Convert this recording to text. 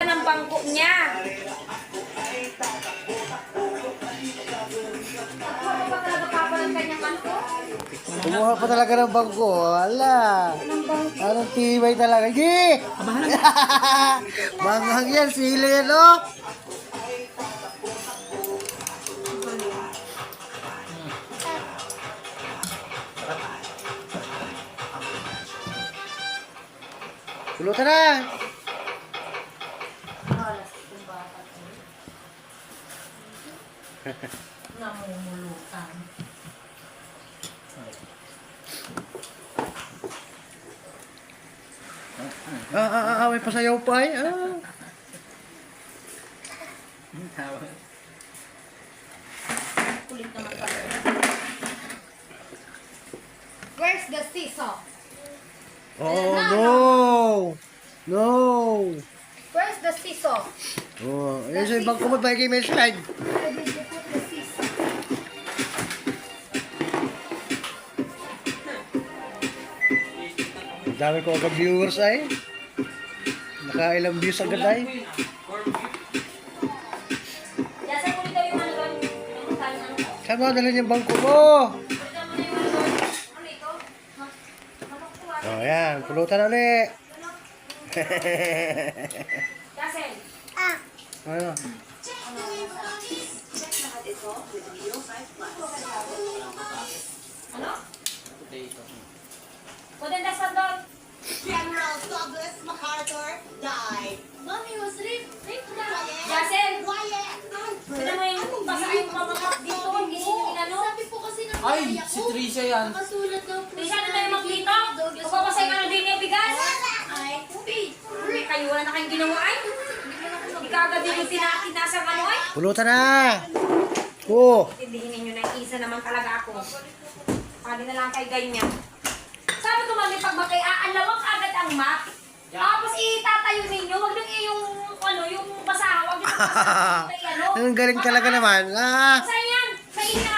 ng bangko niya. Ano ba talaga papa ng kanyang ano? Kumuha pa talaga ng bangko. Wala. Anong tibay talaga. Hindi! Manghang yan, sili yan, oh. Pulutan na! Namumulutan. May pasayaw pa eh. Kulit naman pala. Where's the seesaw? Oh, no! No! Where's the seesaw? Oh, ayun sa bangko mo, bagi may slide. Where did you put the seesaw? Dami ko agad viewers ay. Nakailang views agad ay. Yasa kulit daw yung ano doon. Yung tayo ano. Saan mo dalhin yung bangko mo? Kulitan mo na yung ano doon. Ano ito? Ha? Manok ko ah. Oh, yan. Pulutan na ulit. Yasel. Ano? Ano? Kunin das doon. General Douglas MacArthur died. Mommy was raped na. Yasel. Wyatt. Sino mo yung basa yung mamakap dito? Hindi sinyo inano? Sabi po kasi ng Ay, nanay si ako. Tricia yan. Nakasulat daw po. Trisha, ano tayo magdito? Magpapasay ka na din yung bigas? Ay, Ubi. Uy, kayo wala na kayong ginawa ay. Ikagad din yung tinasang ano ay. Pulutan na! Oh! Tindihin ninyo na isa naman talaga ako. Pwede na lang kay ganyan. Sabi ko mami, pag bakay aalawang agad ang map, tapos itatayo ninyo, wag nang yung ano, yung basahan, wag nang basahan, ano. Ang galing talaga naman. Saan yan? Sa inyo